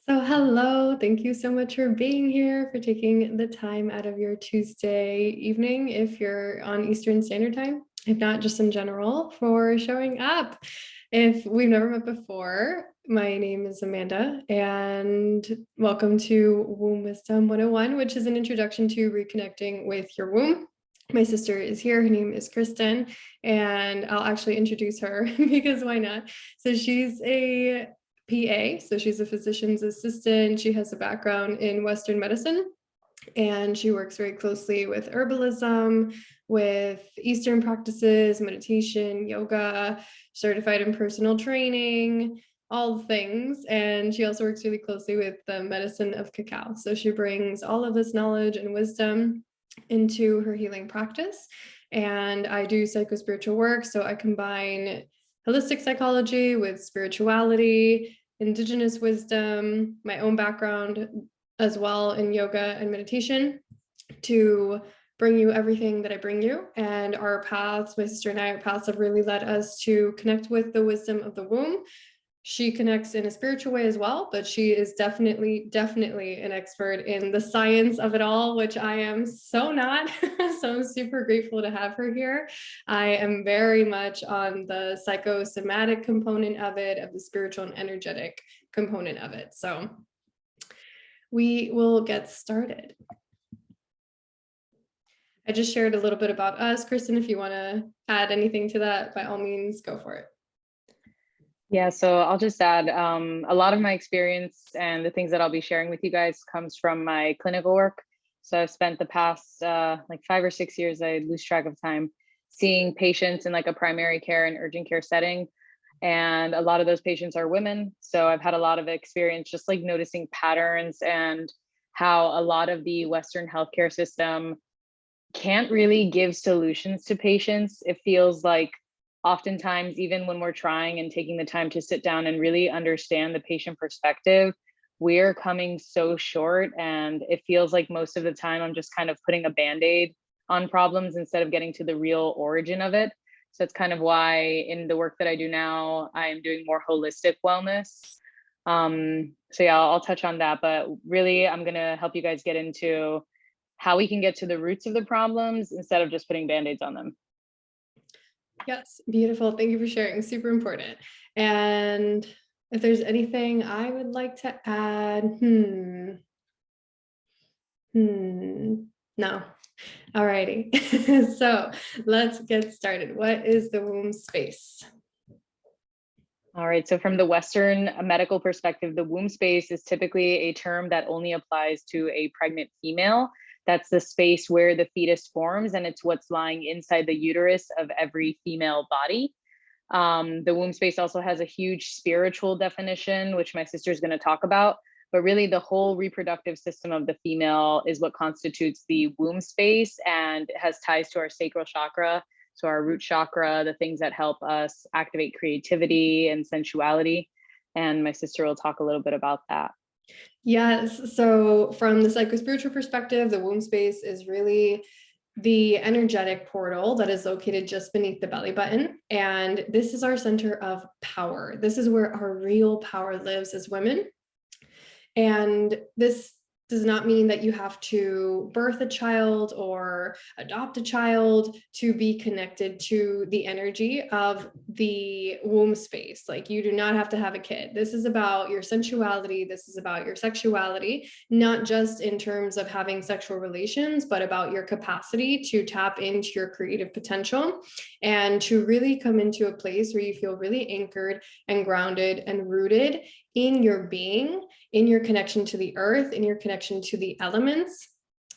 So hello, thank you so much for being here, for taking the time out of your Tuesday evening if you're on Eastern Standard Time, if not just in general, for showing up. If we've never met before, my name is Amanda and welcome to Womb Wisdom 101, which is an introduction to reconnecting with your womb. My sister is here. Her name is Kristen, and I'll actually introduce her because why not? So she's a PA, so she's a physician's assistant. She has a background in Western medicine, and she works very closely with herbalism, with Eastern practices, meditation, yoga, certified in personal training, all the things. And she also works really closely with the medicine of cacao. So she brings all of this knowledge and wisdom into her healing practice. And I do psychospiritual work. So I combine holistic psychology with spirituality, indigenous wisdom, my own background as well in yoga and meditation to bring you everything that I bring you. And our paths, my sister and I, our paths have really led us to connect with the wisdom of the womb. She connects in a spiritual way as well, but she is definitely an expert in the science of it all, which I am so not. So I'm super grateful to have her here. I am very much on the psychosomatic component of it, of the spiritual and energetic component of it. So we will get started. I just shared a little bit about us. Kristen, if you want to add anything to that, by all means, go for it. Yeah, so I'll just add a lot of my experience and the things that I'll be sharing with you guys comes from my clinical work. So I've spent the past like 5 or 6 years, I lose track of time, seeing patients in like a primary care and urgent care setting. And a lot of those patients are women. So I've had a lot of experience just like noticing patterns and how a lot of the Western healthcare system can't really give solutions to patients. It feels like oftentimes, even when we're trying and taking the time to sit down and really understand the patient perspective, we're coming so short. And it feels like most of the time I'm just kind of putting a band-aid on problems instead of getting to the real origin of it. So it's kind of why in the work that I do now, I'm doing more holistic wellness. So yeah, I'll touch on that, but really I'm gonna help you guys get into how we can get to the roots of the problems instead of just putting band-aids on them. Yes, beautiful. Thank you for sharing. Super important. And if there's anything I would like to add, no. Alrighty. So let's get started. What is the womb space? All right, so from the Western medical perspective, the womb space is typically a term that only applies to a pregnant female. That's the space where the fetus forms, and it's what's lying inside the uterus of every female body. The womb space also has a huge spiritual definition, which my sister is going to talk about. But really, the whole reproductive system of the female is what constitutes the womb space and has ties to our sacral chakra. So, our root chakra, the things that help us activate creativity and sensuality. And my sister will talk a little bit about that. Yes. So from the psychospiritual perspective, the womb space is really the energetic portal that is located just beneath the belly button. And this is our center of power. This is where our real power lives as women. And this does not mean that you have to birth a child or adopt a child to be connected to the energy of the womb space. Like, you do not have to have a kid. This is about your sensuality. This is about your sexuality, not just in terms of having sexual relations, but about your capacity to tap into your creative potential and to really come into a place where you feel really anchored and grounded and rooted in your being, in your connection to the earth, in your connection to the elements.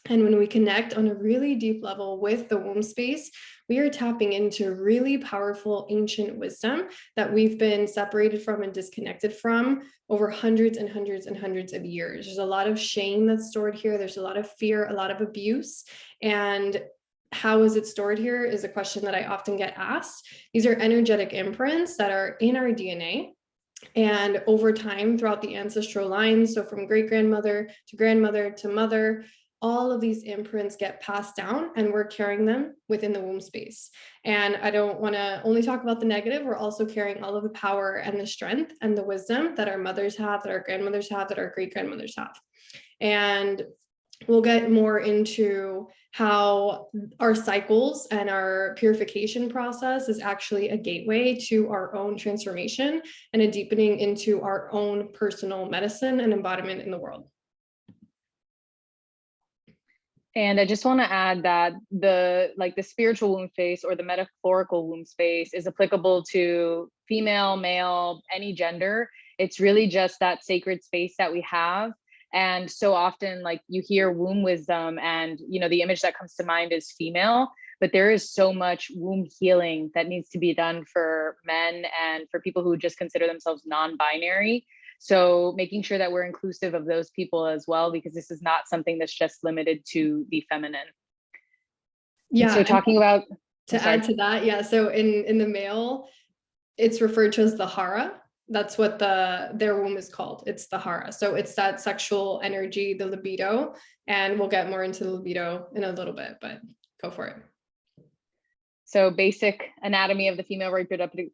And when we connect on a really deep level with the womb space, we are tapping into really powerful ancient wisdom that we've been separated from and disconnected from over hundreds and hundreds and hundreds of years. There's a lot of shame that's stored here. There's a lot of fear, a lot of abuse. And how is it stored here is a question that I often get asked. These are energetic imprints that are in our DNA. And over time, throughout the ancestral lines, so from great grandmother to mother, all of these imprints get passed down and we're carrying them within the womb space. And I don't want to only talk about the negative. We're also carrying all of the power and the strength and the wisdom that our mothers have, that our grandmothers have, that our great grandmothers have. And we'll get more into how our cycles and our purification process is actually a gateway to our own transformation and a deepening into our own personal medicine and embodiment in the world. And I just want to add that the spiritual womb space or the metaphorical womb space is applicable to female, male, any gender. It's really just that sacred space that we have. And so often, like, you hear womb wisdom and, you know, the image that comes to mind is female, but there is so much womb healing that needs to be done for men and for people who just consider themselves non-binary. So making sure that we're inclusive of those people as well, because this is not something that's just limited to the feminine. Yeah. And so talking about add to that, yeah. So in the male, it's referred to as the hara. That's what their womb is called. It's the hara. So it's that sexual energy, the libido, and we'll get more into the libido in a little bit, but go for it. So basic anatomy of the female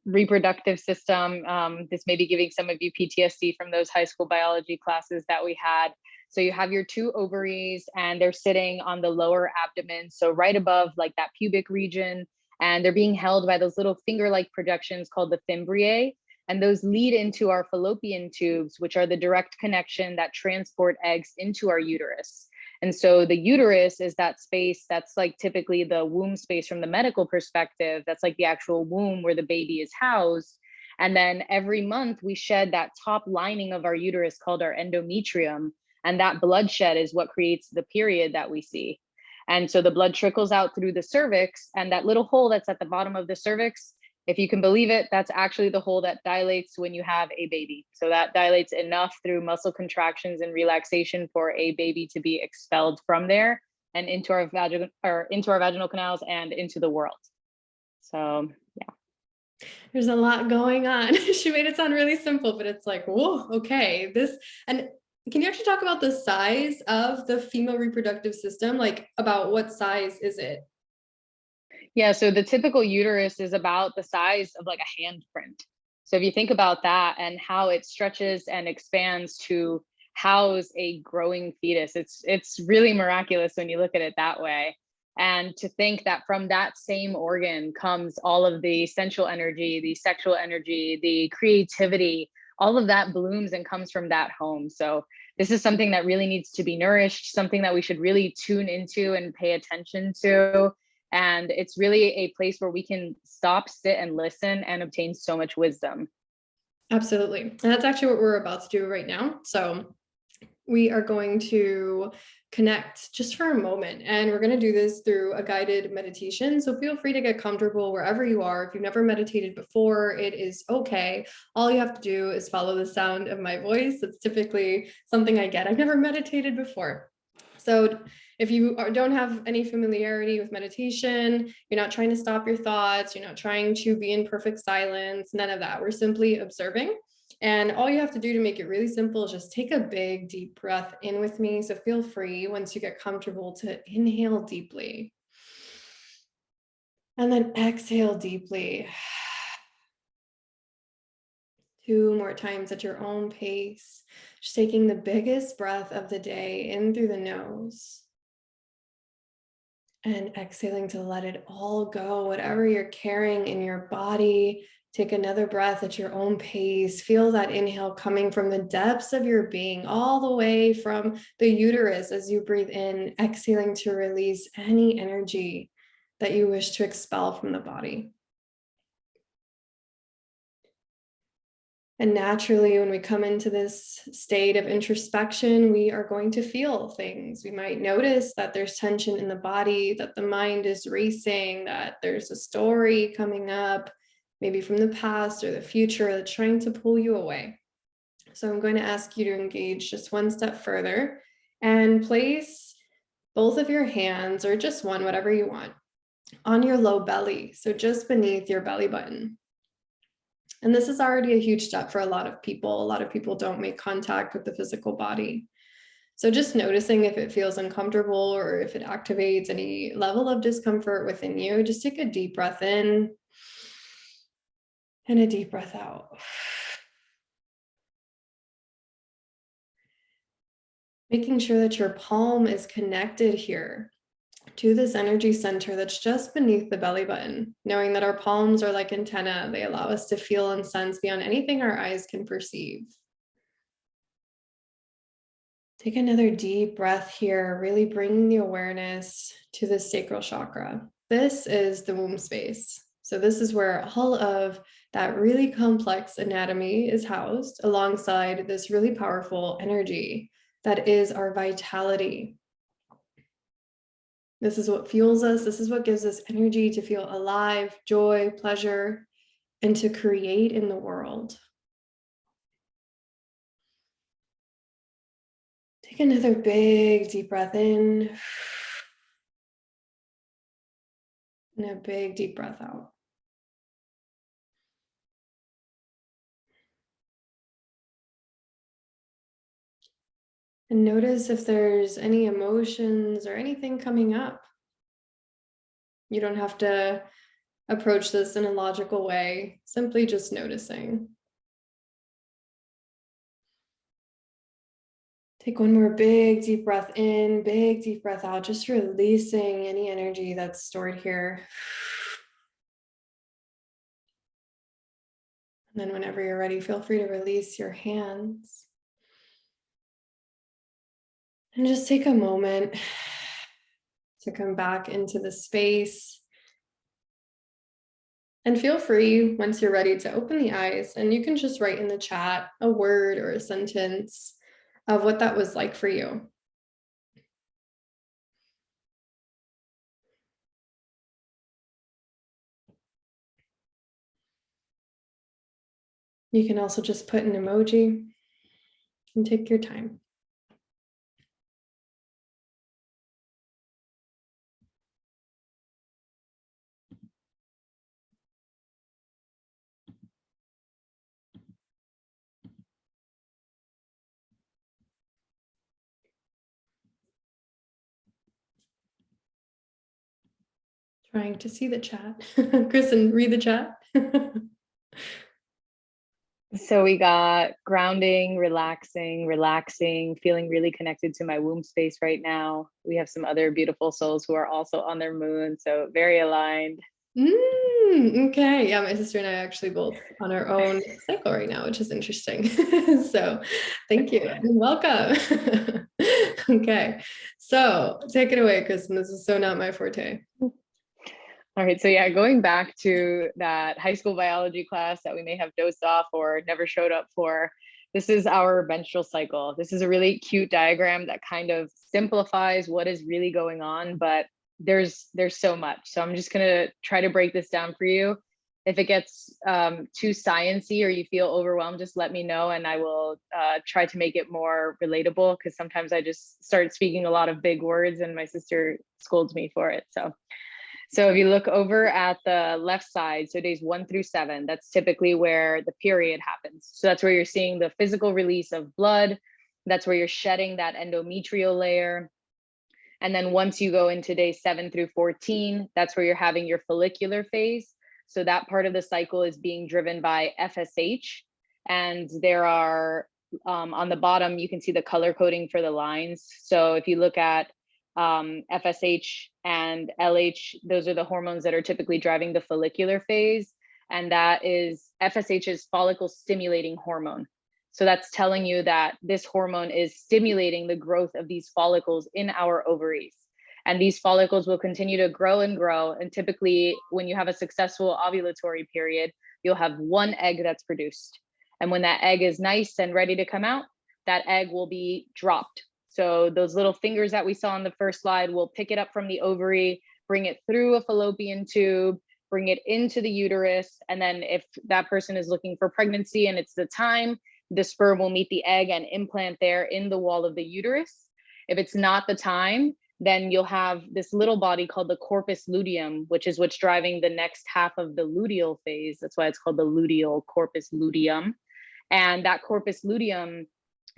reproductive system. This may be giving some of you PTSD from those high school biology classes that we had. So you have your two ovaries and they're sitting on the lower abdomen. So right above like that pubic region, and they're being held by those little finger-like projections called the fimbriae. And those lead into our fallopian tubes, which are the direct connection that transport eggs into our uterus. And so the uterus is that space that's like typically the womb space from the medical perspective. That's like the actual womb where the baby is housed. And then every month we shed that top lining of our uterus called our endometrium. And that bloodshed is what creates the period that we see. And so the blood trickles out through the cervix, and that little hole that's at the bottom of the cervix, if you can believe it, that's actually the hole that dilates when you have a baby. So that dilates enough through muscle contractions and relaxation for a baby to be expelled from there and into our vaginal canals and into the world. So yeah. There's a lot going on. She made it sound really simple, but it's like, whoa, okay. And can you actually talk about the size of the female reproductive system? Like, about what size is it? Yeah, so the typical uterus is about the size of like a handprint. So if you think about that and how it stretches and expands to house a growing fetus, it's really miraculous when you look at it that way. And to think that from that same organ comes all of the sensual energy, the sexual energy, the creativity, all of that blooms and comes from that home. So this is something that really needs to be nourished, something that we should really tune into and pay attention to. And it's really a place where we can stop, sit, and listen and obtain so much wisdom. Absolutely. And that's actually what we're about to do right now. So we are going to connect just for a moment, and we're going to do this through a guided meditation. So feel free to get comfortable wherever you are. If you've never meditated before, it is okay. All you have to do is follow the sound of my voice. That's typically something I get. I've never meditated before. So if you don't have any familiarity with meditation, you're not trying to stop your thoughts, you're not trying to be in perfect silence, none of that. We're simply observing. And all you have to do to make it really simple is just take a big, deep breath in with me. So feel free, once you get comfortable, to inhale deeply. And then exhale deeply. 2 more times at your own pace. Just taking the biggest breath of the day in through the nose. And exhaling to let it all go, whatever you're carrying in your body. Take another breath at your own pace. Feel that inhale coming from the depths of your being, all the way from the uterus as you breathe in, exhaling to release any energy that you wish to expel from the body. And naturally, when we come into this state of introspection, we are going to feel things. We might notice that there's tension in the body, that the mind is racing, that there's a story coming up, maybe from the past or the future, that's trying to pull you away. So I'm going to ask you to engage just one step further and place both of your hands, or just one, whatever you want, on your low belly. So just beneath your belly button. And this is already a huge step for a lot of people. A lot of people don't make contact with the physical body. So just noticing if it feels uncomfortable or if it activates any level of discomfort within you, just take a deep breath in and a deep breath out. Making sure that your palm is connected here to this energy center that's just beneath the belly button, knowing that our palms are like antenna. They allow us to feel and sense beyond anything our eyes can perceive. Take another deep breath here, really bringing the awareness to the sacral chakra. This is the womb space. So this is where all of that really complex anatomy is housed alongside this really powerful energy that is our vitality. This is what fuels us. This is what gives us energy to feel alive, joy, pleasure, and to create in the world. Take another big deep breath in and a big deep breath out. And notice if there's any emotions or anything coming up. You don't have to approach this in a logical way, simply just noticing. Take one more big deep breath in, big deep breath out, just releasing any energy that's stored here. And then whenever you're ready, feel free to release your hands. And just take a moment to come back into the space. And feel free, once you're ready, to open the eyes, and you can just write in the chat a word or a sentence of what that was like for you. You can also just put an emoji and take your time. Trying to see the chat. Kristen, read the chat. So we got grounding, relaxing, feeling really connected to my womb space right now. We have some other beautiful souls who are also on their moon, so very aligned. Okay, yeah, my sister and I actually both on our own cycle right now, which is interesting. So thank you and welcome. Okay, so take it away, Kristen. This is so not my forte. All right, so yeah, going back to that high school biology class that we may have dozed off or never showed up for, this is our menstrual cycle. This is a really cute diagram that kind of simplifies what is really going on, but there's so much. So I'm just gonna try to break this down for you. If it gets too sciencey or you feel overwhelmed, just let me know and I will try to make it more relatable, because sometimes I just start speaking a lot of big words and my sister scolds me for it. So if you look over at the left side, so days 1 through 7, that's typically where the period happens. So that's where you're seeing the physical release of blood. That's where you're shedding that endometrial layer. And then once you go into days 7 through 14, that's where you're having your follicular phase. So that part of the cycle is being driven by FSH. And there are, on the bottom, you can see the color coding for the lines. So if you look at FSH and LH, those are the hormones that are typically driving the follicular phase. And that is FSH is follicle stimulating hormone. So that's telling you that this hormone is stimulating the growth of these follicles in our ovaries. And these follicles will continue to grow and grow. And typically, when you have a successful ovulatory period, you'll have one egg that's produced. And when that egg is nice and ready to come out, that egg will be dropped. So those little fingers that we saw on the first slide will pick it up from the ovary, bring it through a fallopian tube, bring it into the uterus. And then if that person is looking for pregnancy and it's the time, the sperm will meet the egg and implant there in the wall of the uterus. If it's not the time, then you'll have this little body called the corpus luteum, which is what's driving the next half of the luteal phase. That's why it's called the luteal corpus luteum. And that corpus luteum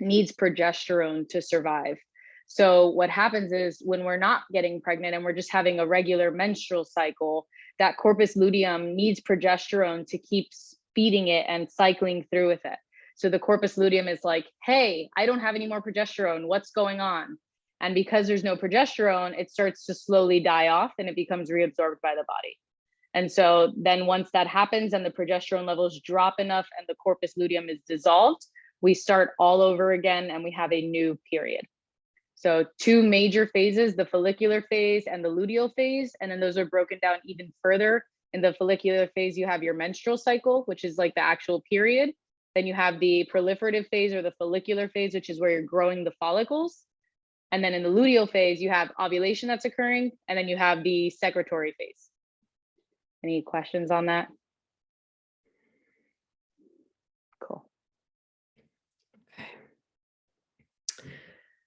needs progesterone to survive. So what happens is when we're not getting pregnant and we're just having a regular menstrual cycle, that corpus luteum needs progesterone to keep feeding it and cycling through with it. So the corpus luteum is like, hey, I don't have any more progesterone. What's going on? And because there's no progesterone, it starts to slowly die off and it becomes reabsorbed by the body. And so then once that happens and the progesterone levels drop enough and the corpus luteum is dissolved, we start all over again and we have a new period. So two major phases, the follicular phase and the luteal phase. And then those are broken down even further. In the follicular phase, you have your menstrual cycle, which is like the actual period. Then you have the proliferative phase or the follicular phase, which is where you're growing the follicles. And then in the luteal phase, you have ovulation that's occurring. And then you have the secretory phase. Any questions on that? Cool. Okay.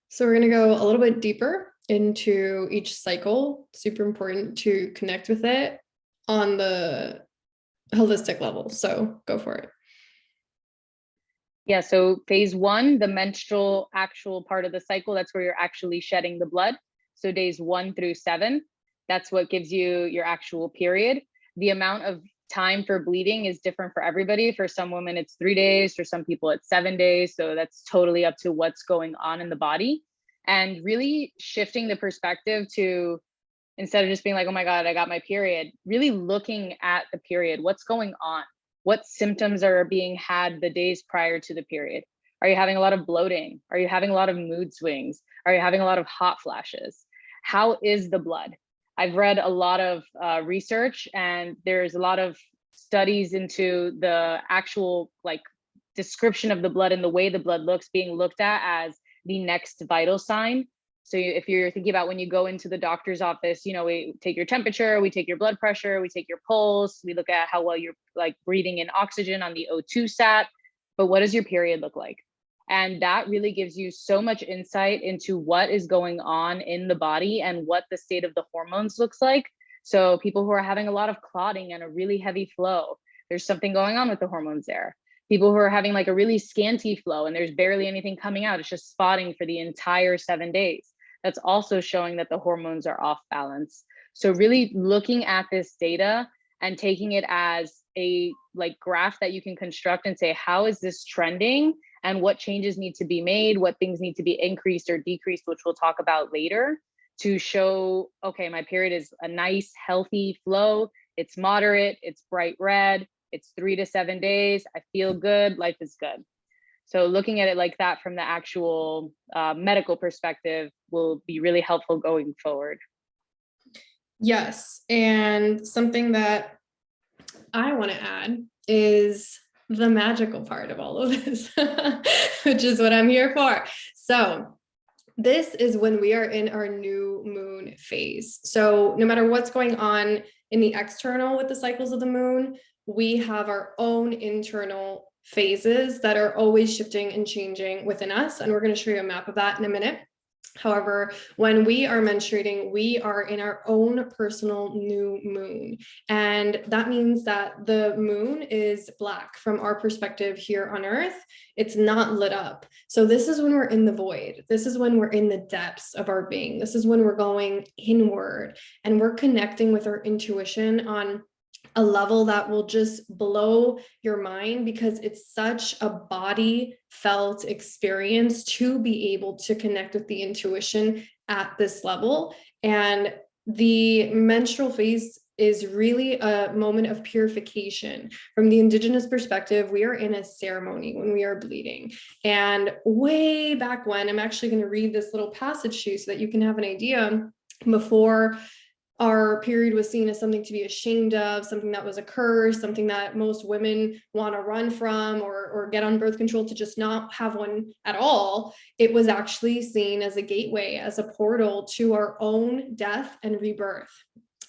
So we're going to go a little bit deeper into each cycle. Super important to connect with it on the holistic level. So go for it. Yeah, so phase one, the menstrual actual part of the cycle, that's where you're actually shedding the blood. So days 1 through 7, that's what gives you your actual period. The amount of time for bleeding is different for everybody. For some women, it's 3 days. For some people, it's 7 days. So that's totally up to what's going on in the body. And really shifting the perspective to, instead of just being like, oh my God, I got my period, really looking at the period, what's going on? What symptoms are being had the days prior to the period? Are you having a lot of bloating? Are you having a lot of mood swings? Are you having a lot of hot flashes? How is the blood? I've read a lot of research, and there's a lot of studies into the actual like description of the blood and the way the blood looks being looked at as the next vital sign. So if you're thinking about when you go into the doctor's office, you know, we take your temperature, we take your blood pressure, we take your pulse, we look at how well you're like breathing in oxygen on the O2 sat, but what does your period look like? And that really gives you so much insight into what is going on in the body and what the state of the hormones looks like. So people who are having a lot of clotting and a really heavy flow, there's something going on with the hormones there. People who are having like a really scanty flow and there's barely anything coming out, it's just spotting for the entire 7 days. That's also showing that the hormones are off balance. So really looking at this data and taking it as a like graph that you can construct and say, how is this trending? And what changes need to be made, what things need to be increased or decreased, which we'll talk about later, to show, okay, my period is a nice, healthy flow. It's moderate, it's bright red, it's 3 to 7 days. I feel good, life is good. So looking at it like that from the actual medical perspective will be really helpful going forward. Yes, and something that I want to add is the magical part of all of this, which is what I'm here for. So this is when we are in our new moon phase. So no matter what's going on in the external with the cycles of the moon, we have our own internal phases that are always shifting and changing within us. And we're going to show you a map of that in a minute. However, when we are menstruating, we are in our own personal new moon. And that means that the moon is black from our perspective here on Earth. It's not lit up. So this is when we're in the void. This is when we're in the depths of our being. This is when we're going inward and we're connecting with our intuition on a level that will just blow your mind, because it's such a body felt experience to be able to connect with the intuition at this level. And the menstrual phase is really a moment of purification. From the indigenous perspective, we are in a ceremony when we are bleeding. And way back when, I'm actually going to read this little passage to you so that you can have an idea. Before, our period was seen as something to be ashamed of, something that was a curse, something that most women want to run from or get on birth control to just not have one at all. It was actually seen as a gateway, as a portal to our own death and rebirth,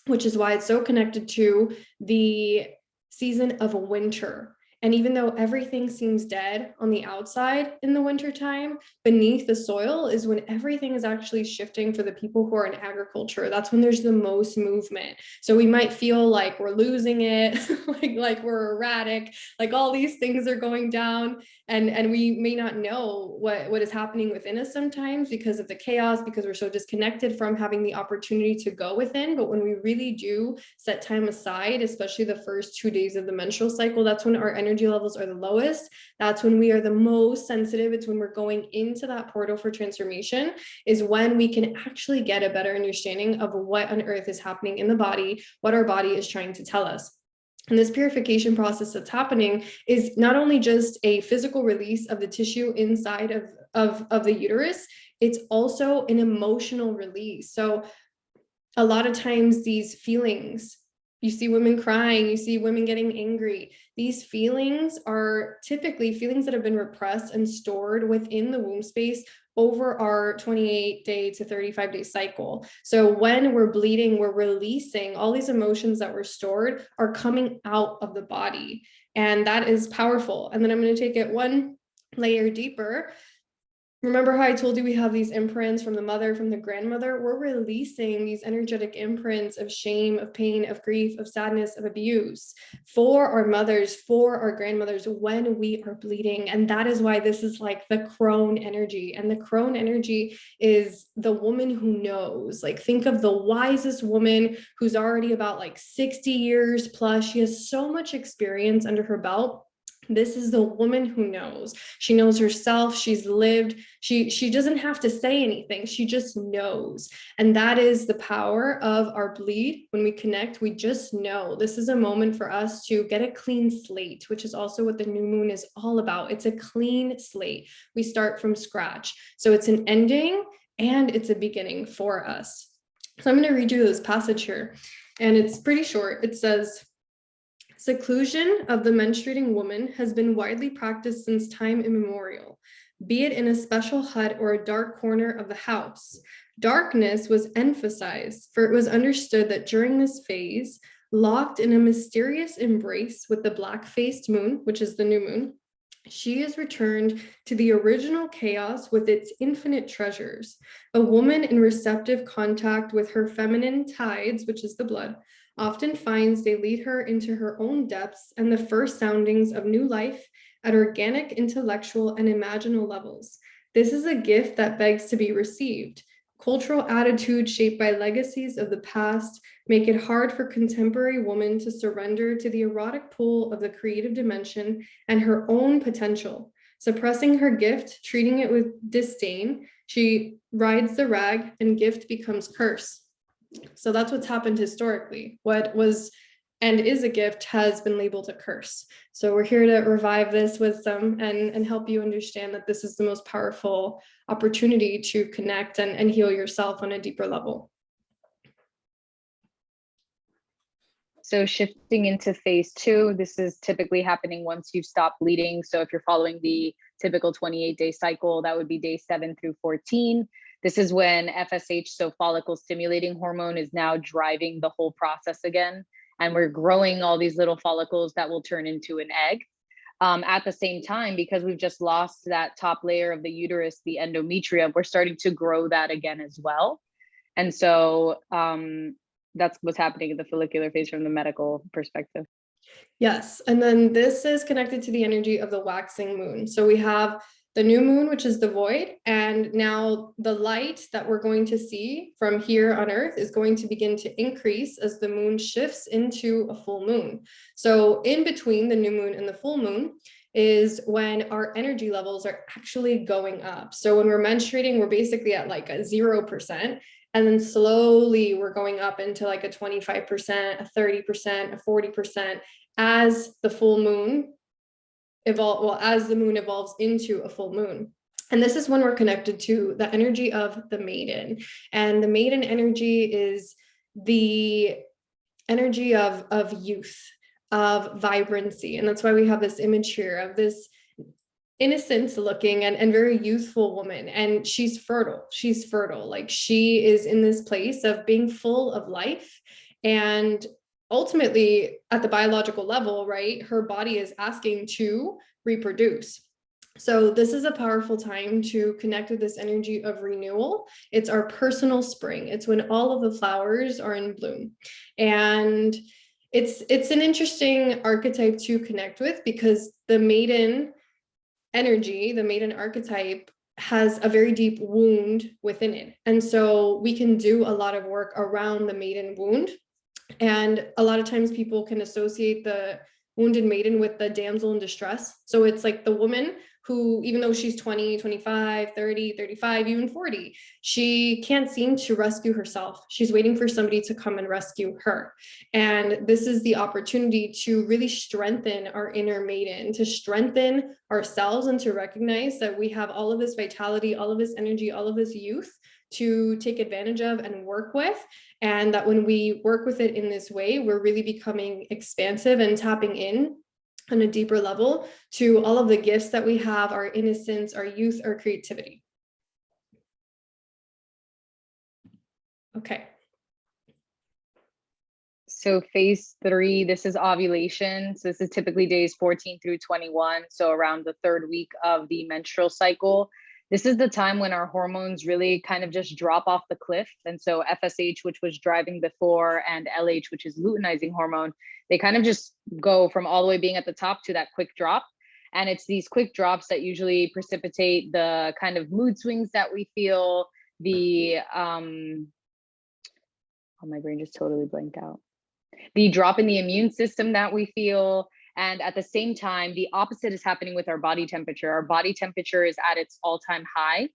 which is why it's so connected to the season of winter. And even though everything seems dead on the outside in the wintertime, beneath the soil is when everything is actually shifting for the people who are in agriculture. That's when there's the most movement. So we might feel like we're losing it, like we're erratic, like all these things are going down. and we may not know what is happening within us sometimes because of the chaos, because we're so disconnected from having the opportunity to go within. But when we really do set time aside, especially the first 2 days of the menstrual cycle, that's when our energy levels are the lowest. That's when we are the most sensitive. It's when we're going into that portal for transformation, is when we can actually get a better understanding of what on earth is happening in the body, what our body is trying to tell us. And this purification process that's happening is not only just a physical release of the tissue inside of the uterus, it's also an emotional release. So a lot of times these feelings, you see women crying, you see women getting angry. These feelings are typically feelings that have been repressed and stored within the womb space over our 28-day to 35-day cycle. So when we're bleeding, we're releasing all these emotions that were stored are coming out of the body. And that is powerful. And then I'm going to take it one layer deeper. Remember how I told you we have these imprints from the mother, from the grandmother? We're releasing these energetic imprints of shame, of pain, of grief, of sadness, of abuse for our mothers, for our grandmothers when we are bleeding. And that is why this is like the crone energy. And the crone energy is the woman who knows. Like, think of the wisest woman who's already about like 60 years plus. She has so much experience under her belt. This is the woman who knows. She knows herself. She's lived. She doesn't have to say anything. She just knows. And that is the power of our bleed. When we connect, we just know. This is a moment for us to get a clean slate, which is also what the new moon is all about. It's a clean slate. We start from scratch. So it's an ending and it's a beginning for us. So I'm going to read you this passage here, and it's pretty short. It says, "Seclusion of the menstruating woman has been widely practiced since time immemorial, be it in a special hut or a dark corner of the house. Darkness was emphasized, for it was understood that during this phase, locked in a mysterious embrace with the black-faced moon, which is the new moon, she is returned to the original chaos with its infinite treasures. A woman in receptive contact with her feminine tides, which is the blood, often finds they lead her into her own depths and the first soundings of new life at organic, intellectual, and imaginal levels. This is a gift that begs to be received. Cultural attitudes shaped by legacies of the past make it hard for contemporary women to surrender to the erotic pull of the creative dimension and her own potential. Suppressing her gift, treating it with disdain, she rides the rag and gift becomes curse." So that's what's happened historically. What was and is a gift has been labeled a curse. So we're here to revive this wisdom and help you understand that this is the most powerful opportunity to connect and heal yourself on a deeper level. So shifting into phase 2, this is typically happening once you've stopped bleeding. So if you're following the typical 28-day cycle, that would be day 7 through 14. This is when FSH, so follicle stimulating hormone, is now driving the whole process again. And we're growing all these little follicles that will turn into an egg. At the same time, because we've just lost that top layer of the uterus, the endometrium, we're starting to grow that again as well. And so that's what's happening in the follicular phase from the medical perspective. Yes. And then this is connected to the energy of the waxing moon. So we have the new moon, which is the void. And now the light that we're going to see from here on Earth is going to begin to increase as the moon shifts into a full moon. So in between the new moon and the full moon is when our energy levels are actually going up. So when we're menstruating, we're basically at like a 0%. And then slowly we're going up into like a 25%, a 30%, a 40% as the full moon as the moon evolves into a full moon. And this is when we're connected to the energy of the maiden. And the maiden energy is the energy of youth, of vibrancy. And that's why we have this image here of this innocent looking and very youthful woman. And she's fertile. She's fertile. Like, she is in this place of being full of life. And ultimately, at the biological level, right, her body is asking to reproduce. So this is a powerful time to connect with this energy of renewal. It's our personal spring. It's when all of the flowers are in bloom. And it's an interesting archetype to connect with, because the maiden energy, the maiden archetype, has a very deep wound within it. And so we can do a lot of work around the maiden wound. And a lot of times people can associate the wounded maiden with the damsel in distress. So it's like the woman who, even though she's 20, 25, 30, 35, even 40, she can't seem to rescue herself. She's waiting for somebody to come and rescue her. And this is the opportunity to really strengthen our inner maiden, to strengthen ourselves, and to recognize that we have all of this vitality, all of this energy, all of this youth to take advantage of and work with. And that when we work with it in this way, we're really becoming expansive and tapping in on a deeper level to all of the gifts that we have, our innocence, our youth, our creativity. Okay. So phase 3, this is ovulation. So this is typically days 14 through 21. So around the 3rd week of the menstrual cycle. This is the time when our hormones really kind of just drop off the cliff. And so FSH, which was driving before, and LH, which is luteinizing hormone, they kind of just go from all the way being at the top to that quick drop. And it's these quick drops that usually precipitate the kind of mood swings that we feel, the, oh, my brain just totally blanked out. The drop in the immune system that we feel. And at the same time, the opposite is happening with our body temperature. Our body temperature is at its all-time high.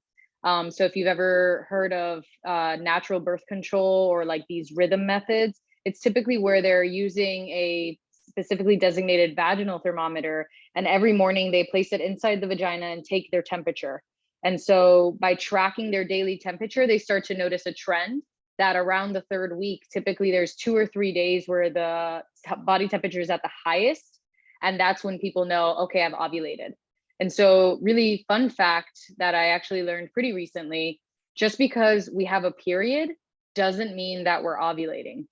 So if you've ever heard of natural birth control or like these rhythm methods, it's typically where they're using a specifically designated vaginal thermometer, and every morning they place it inside the vagina and take their temperature. And so by tracking their daily temperature, they start to notice a trend that around the 3rd week, typically there's 2 or 3 days where the body temperature is at the highest. And that's when people know, okay, I've ovulated. And so really fun fact that I actually learned pretty recently, just because we have a period doesn't mean that we're ovulating.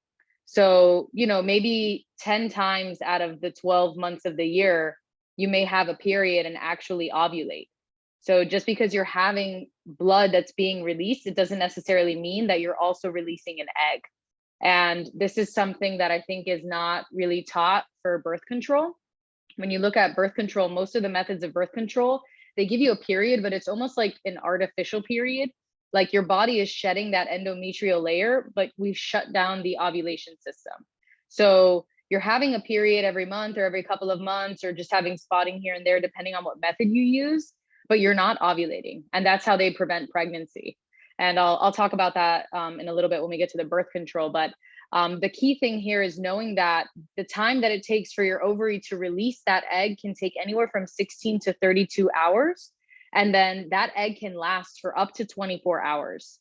So, you know, maybe 10 times out of the 12 months of the year, you may have a period and actually ovulate. So just because you're having blood that's being released, it doesn't necessarily mean that you're also releasing an egg. And this is something that I think is not really taught for birth control. When you look at birth control, most of the methods of birth control, they give you a period, but it's almost like an artificial period. Like your body is shedding that endometrial layer, but we've shut down the ovulation system. So you're having a period every month or every couple of months, or just having spotting here and there, depending on what method you use, but you're not ovulating. And that's how they prevent pregnancy. And I'll talk about that in a little bit when we get to the birth control. But the key thing here is knowing that the time that it takes for your ovary to release that egg can take anywhere from 16 to 32 hours. And then that egg can last for up to 24 hours.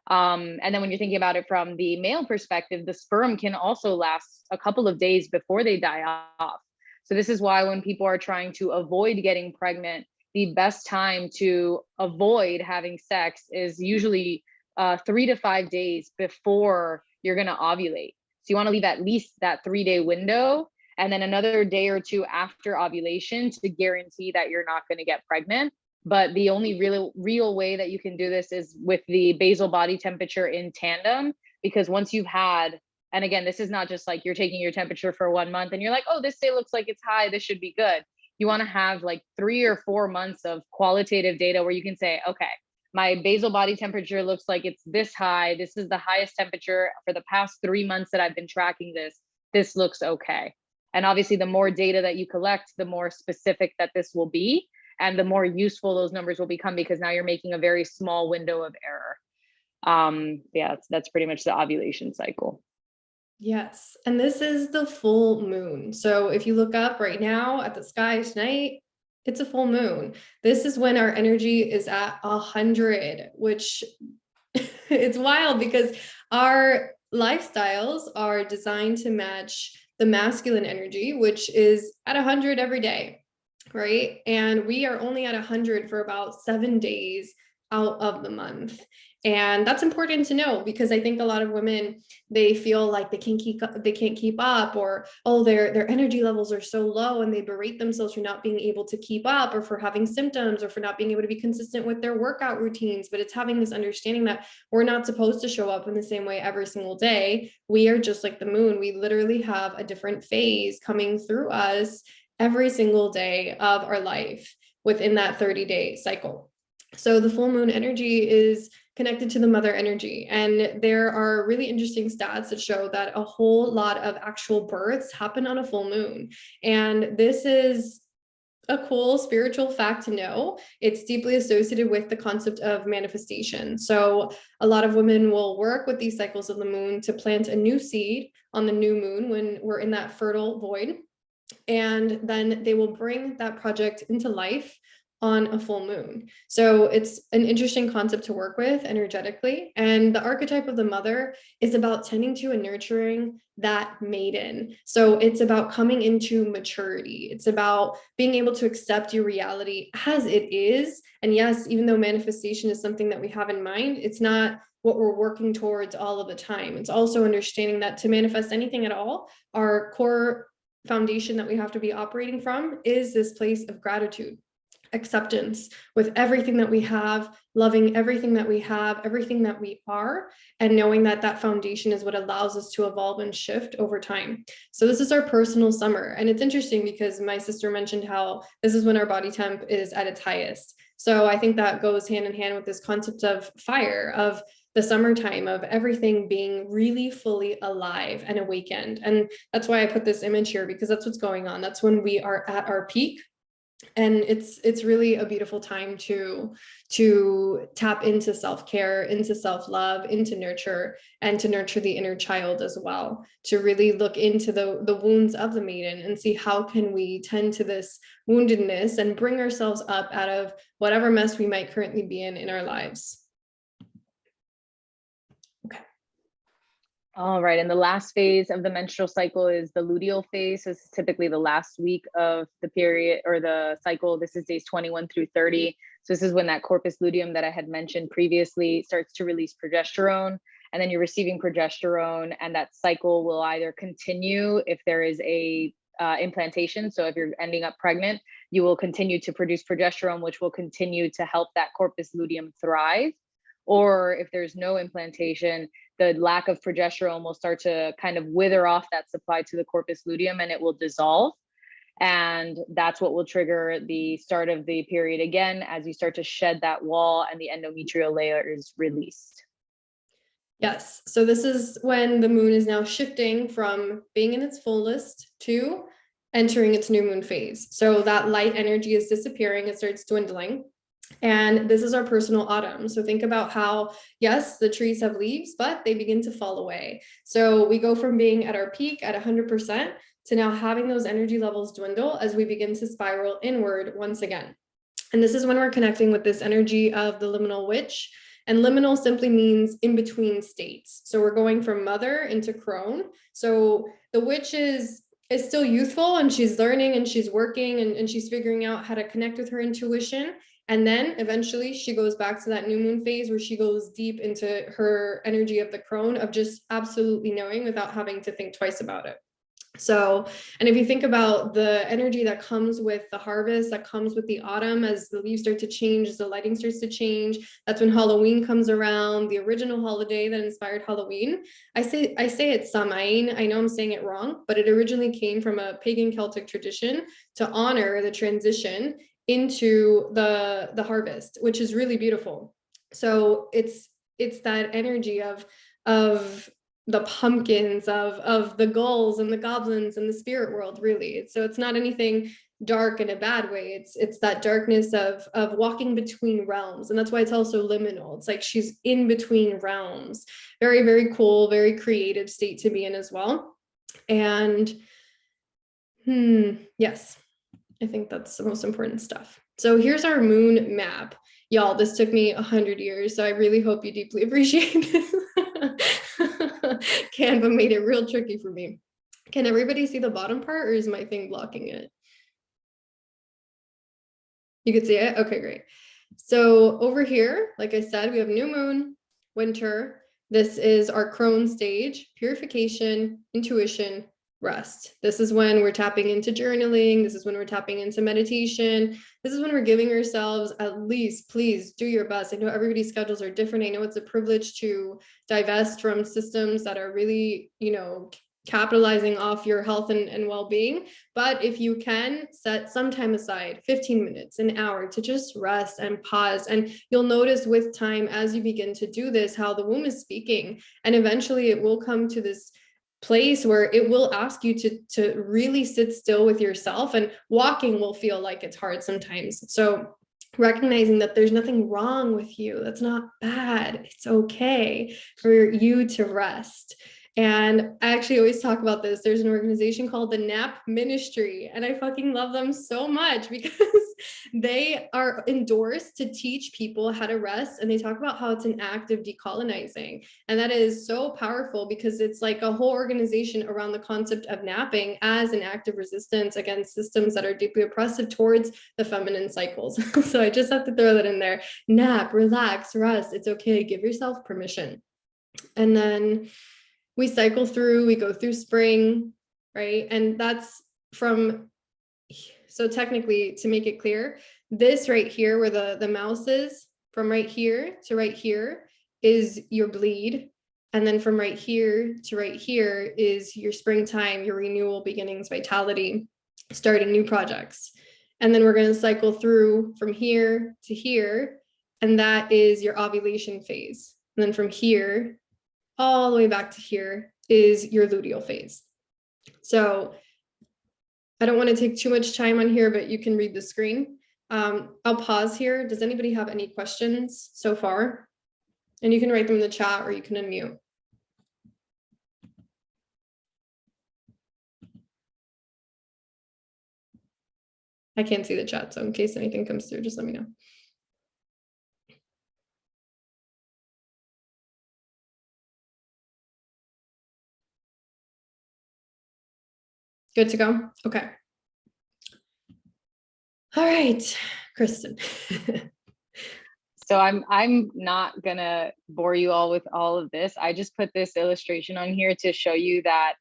And then when you're thinking about it from the male perspective, the sperm can also last a couple of days before they die off. So this is why when people are trying to avoid getting pregnant, the best time to avoid having sex is usually 3 to 5 days before you're going to ovulate. So you want to leave at least that 3-day window, and then another day or two after ovulation to guarantee that you're not going to get pregnant. But the only real way that you can do this is with the basal body temperature in tandem, because once you've had, and again, this is not just like you're taking your temperature for 1 month and you're like, oh, this day looks like it's high, this should be good. You want to have like 3 or 4 months of qualitative data where you can say, okay, my basal body temperature looks like it's this high. This is the highest temperature for the past 3 months that I've been tracking this. This looks okay. And obviously, the more data that you collect, the more specific that this will be, and the more useful those numbers will become, because now you're making a very small window of error. Yeah, that's pretty much the ovulation cycle. Yes. And this is the full moon. So if you look up right now at the sky tonight, it's a full moon. This is when our energy is at 100, which it's wild because our lifestyles are designed to match the masculine energy, which is at 100 every day, right? And we are only at 100 for about 7 days out of the month. And that's important to know, because I think a lot of women, they feel like they can't keep up, or oh, their energy levels are so low, and they berate themselves for not being able to keep up, or for having symptoms, or for not being able to be consistent with their workout routines. But it's having this understanding that we're not supposed to show up in the same way every single day. We are just like the moon. We literally have a different phase coming through us every single day of our life. within that 30-day cycle. So the full moon energy is connected to the mother energy. And there are really interesting stats that show that a whole lot of actual births happen on a full moon. And this is a cool spiritual fact to know. It's deeply associated with the concept of manifestation. So a lot of women will work with these cycles of the moon to plant a new seed on the new moon when we're in that fertile void. And then they will bring that project into life on a full moon. So it's an interesting concept to work with energetically. And the archetype of the mother is about tending to and nurturing that maiden. So it's about coming into maturity. It's about being able to accept your reality as it is. And yes, even though manifestation is something that we have in mind, it's not what we're working towards all of the time. It's also understanding that to manifest anything at all, our core foundation that we have to be operating from is this place of gratitude, acceptance with everything that we have, loving everything that we have, everything that we are, and knowing that that foundation is what allows us to evolve and shift over time. So this is our personal summer. And it's interesting because my sister mentioned how this is when our body temp is at its highest. So I think that goes hand in hand with this concept of fire, of the summertime, of everything being really fully alive and awakened. And that's why I put this image here, because that's what's going on. That's when we are at our peak. And it's really a beautiful time to tap into self-care, into self-love, into nurture, and to nurture the inner child as well, to really look into the wounds of the maiden and see how can we tend to this woundedness and bring ourselves up out of whatever mess we might currently be in our lives. All right, and the last phase of the menstrual cycle is the luteal phase. So it's typically the last week of the period or the cycle. This is days 21 through 30. So this is when that corpus luteum that I had mentioned previously starts to release progesterone, and then you're receiving progesterone, and that cycle will either continue if there is a implantation. So if you're ending up pregnant, you will continue to produce progesterone, which will continue to help that corpus luteum thrive. Or if there's no implantation, the lack of progesterone will start to kind of wither off that supply to the corpus luteum, and it will dissolve. And that's what will trigger the start of the period again, as you start to shed that wall and the endometrial layer is released. Yes. So this is when the moon is now shifting from being in its fullest to entering its new moon phase. So that light energy is disappearing, it starts dwindling. And this is our personal autumn. So think about how, yes, the trees have leaves, but they begin to fall away. So we go from being at our peak at 100% to now having those energy levels dwindle as we begin to spiral inward once again. And this is when we're connecting with this energy of the liminal witch. And liminal simply means in between states. So we're going from mother into crone. So the witch is still youthful, and she's learning and she's working and she's figuring out how to connect with her intuition. And then eventually she goes back to that new moon phase where she goes deep into her energy of the crone, of just absolutely knowing without having to think twice about it. So, and if you think about the energy that comes with the harvest, that comes with the autumn, as the leaves start to change, as the lighting starts to change, that's when Halloween comes around, the original holiday that inspired Halloween. I say it's Samhain. I know I'm saying it wrong, but it originally came from a pagan Celtic tradition to honor the transition into the harvest, which is really beautiful. So it's that energy of the pumpkins, of the gulls and the goblins and the spirit world, really. So it's not anything dark in a bad way. It's that darkness of walking between realms. And that's why it's also liminal. It's like she's in between realms. Very, very cool, very creative state to be in as well. And yes, I think that's the most important stuff. So here's our moon map. Y'all, this took me 100 years, so I really hope you deeply appreciate this. Canva made it real tricky for me. Can everybody see the bottom part, or is my thing blocking it? You can see it? Okay, great. So over here, like I said, we have new moon, winter. This is our crone stage, purification, intuition, rest. This is when we're tapping into journaling. This is when we're tapping into meditation. This is when we're giving ourselves, at least, please do your best. I know everybody's schedules are different. I know it's a privilege to divest from systems that are really, capitalizing off your health and well-being. But if you can set some time aside, 15 minutes, an hour, to just rest and pause, and you'll notice with time, as you begin to do this, how the womb is speaking, and eventually it will come to this place where it will ask you to really sit still with yourself, and walking will feel like it's hard sometimes. So recognizing that there's nothing wrong with you, that's not bad, it's okay for you to rest. And I actually always talk about this. There's an organization called the NAP Ministry, and I fucking love them so much because they are endorsed to teach people how to rest. And they talk about how it's an act of decolonizing. And that is so powerful because it's like a whole organization around the concept of napping as an act of resistance against systems that are deeply oppressive towards the feminine cycles. So I just have to throw that in there. Nap, relax, rest. It's okay. Give yourself permission. And then we cycle through, we go through spring, right? And that's from, so technically, to make it clear, this right here where the mouse is, from right here to right here is your bleed. And then from right here to right here is your springtime, your renewal, beginnings, vitality, starting new projects. And then we're going to cycle through from here to here, and that is your ovulation phase. And then from here all the way back to here is your luteal phase. So I don't want to take too much time on here, but you can read the screen. I'll pause here. Does anybody have any questions so far? And you can write them in the chat or you can unmute. I can't see the chat, so in case anything comes through, just let me know. Good to go? Okay. All right, Kristen. So I'm not gonna bore you all with all of this. I just put this illustration on here to show you that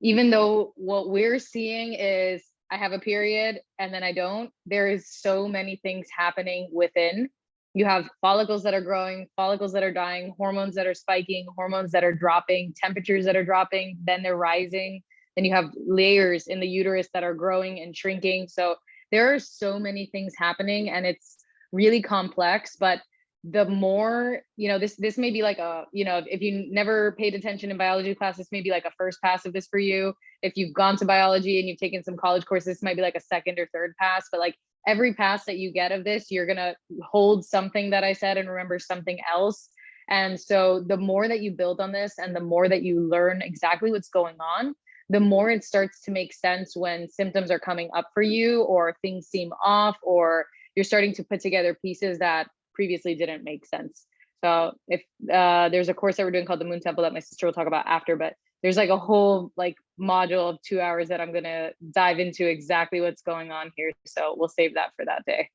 even though what we're seeing is I have a period and then I don't, there is so many things happening within. You have follicles that are growing, follicles that are dying, hormones that are spiking, hormones that are dropping, temperatures that are dropping, then they're rising. Then you have layers in the uterus that are growing and shrinking. So there are so many things happening and it's really complex, but the more, this may be like a, if you never paid attention in biology class, this may be like a first pass of this for you. If you've gone to biology and you've taken some college courses, this might be like a second or third pass, but like every pass that you get of this, you're going to hold something that I said and remember something else. And so the more that you build on this and the more that you learn exactly what's going on, the more it starts to make sense when symptoms are coming up for you or things seem off or you're starting to put together pieces that previously didn't make sense. So if there's a course that we're doing called the Moon Temple that my sister will talk about after, but there's like a whole like module of 2 hours that I'm going to dive into exactly what's going on here. So we'll save that for that day.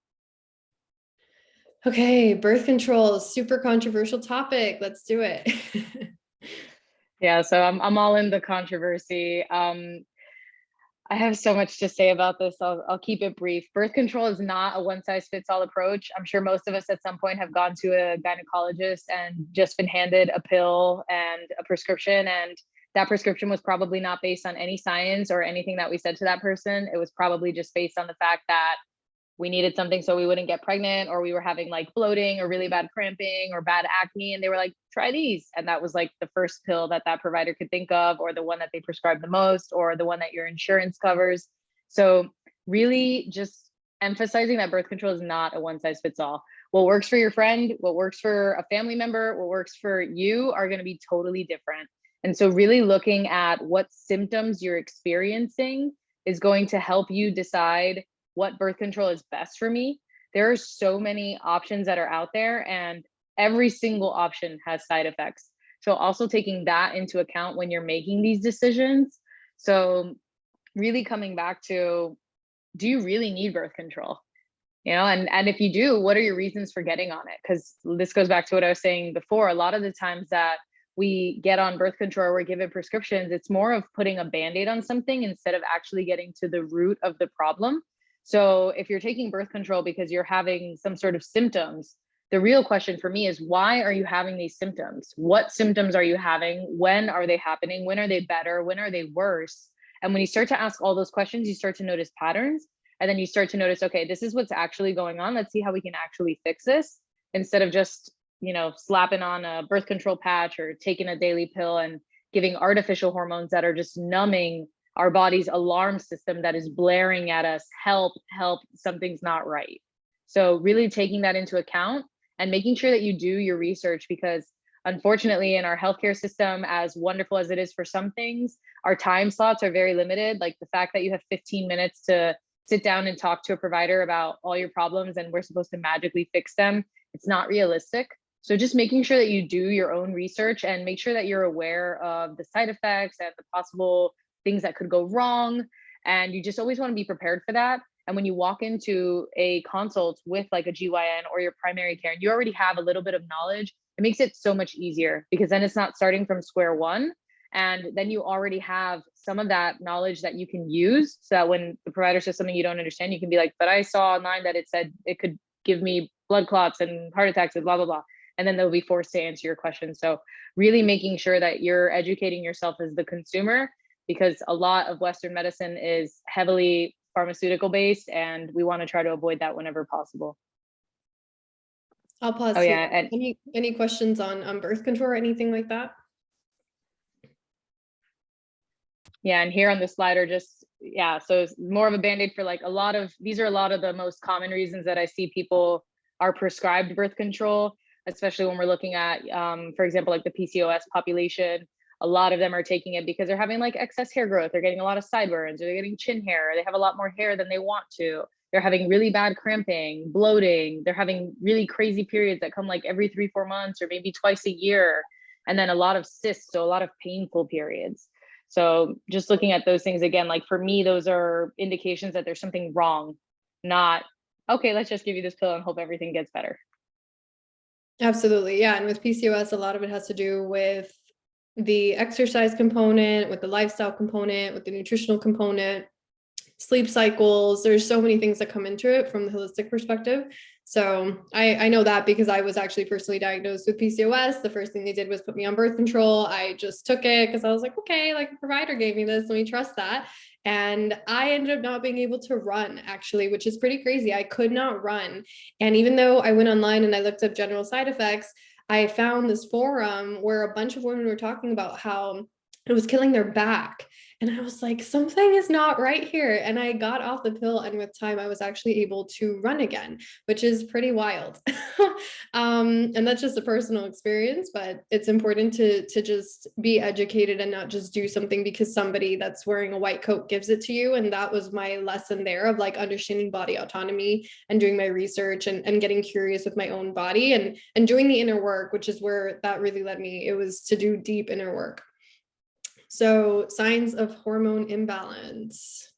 Okay, birth control, super controversial topic. Let's do it. Yeah, so I'm all in the controversy. I have so much to say about this. I'll keep it brief. Birth control is not a one size fits all approach. I'm sure most of us at some point have gone to a gynecologist and just been handed a pill and a prescription. And that prescription was probably not based on any science or anything that we said to that person. It was probably just based on the fact that we needed something so we wouldn't get pregnant, or we were having like bloating or really bad cramping or bad acne. And they were like, try these. And that was like the first pill that that provider could think of, or the one that they prescribed the most, or the one that your insurance covers. So really just emphasizing that birth control is not a one size fits all. What works for your friend, what works for a family member, what works for you are going to be totally different. And so really looking at what symptoms you're experiencing is going to help you decide what birth control is best for me. There are so many options that are out there and every single option has side effects. So also taking that into account when you're making these decisions. So really coming back to, do you really need birth control? And if you do, what are your reasons for getting on it? Because this goes back to what I was saying before. A lot of the times that we get on birth control or we're given prescriptions, it's more of putting a band-aid on something instead of actually getting to the root of the problem. So if you're taking birth control because you're having some sort of symptoms, the real question for me is, why are you having these symptoms? What symptoms are you having? When are they happening? When are they better? When are they worse? And when you start to ask all those questions, you start to notice patterns. And then you start to notice, okay, this is what's actually going on. Let's see how we can actually fix this, instead of just, slapping on a birth control patch or taking a daily pill and giving artificial hormones that are just numbing our body's alarm system that is blaring at us, help, help, something's not right. So really taking that into account and making sure that you do your research, because unfortunately in our healthcare system, as wonderful as it is for some things, our time slots are very limited. Like the fact that you have 15 minutes to sit down and talk to a provider about all your problems and we're supposed to magically fix them, it's not realistic. So just making sure that you do your own research and make sure that you're aware of the side effects and the possible things that could go wrong. And you just always want to be prepared for that. And when you walk into a consult with like a GYN or your primary care, and you already have a little bit of knowledge, it makes it so much easier, because then it's not starting from square one. And then you already have some of that knowledge that you can use, so that when the provider says something you don't understand, you can be like, but I saw online that it said it could give me blood clots and heart attacks and blah, blah, blah. And then they'll be forced to answer your question. So really making sure that you're educating yourself as the consumer, because a lot of Western medicine is heavily pharmaceutical based, and we want to try to avoid that whenever possible. I'll pause Oh here. yeah, and Any questions on birth control or anything like that? yeah, and here on the slide are just, yeah, so it's more of a band-aid for like a lot of, these are a lot of the most common reasons that I see people are prescribed birth control, especially when we're looking at, for example, like the PCOS population. A lot of them are taking it because they're having like excess hair growth, they're getting a lot of sideburns, or they're getting chin hair, or they have a lot more hair than they want to. They're having really bad cramping, bloating, they're having really crazy periods that come like every 3-4 months or maybe twice a year. And then a lot of cysts, so a lot of painful periods. So just looking at those things again, like for me, those are indications that there's something wrong, not, okay, let's just give you this pill and hope everything gets better. Absolutely. Yeah. And with PCOS, a lot of it has to do with the exercise component, with the lifestyle component, with the nutritional component, sleep cycles. There's so many things that come into it from the holistic perspective. So I know that because I was actually personally diagnosed with PCOS. The first thing they did was put me on birth control. I just took it because I was like, okay, like a provider gave me this, let me trust that. And I ended up not being able to run, actually, which is pretty crazy. I could not run. And even though I went online and I looked up general side effects, I found this forum where a bunch of women were talking about how it was killing their back. And I was like, something is not right here. And I got off the pill, and with time, I was actually able to run again, which is pretty wild. And that's just a personal experience, but it's important to just be educated and not just do something because somebody that's wearing a white coat gives it to you. And that was my lesson there of like understanding body autonomy and doing my research and getting curious with my own body and doing the inner work, which is where that really led me. It was to do deep inner work. So signs of hormone imbalance.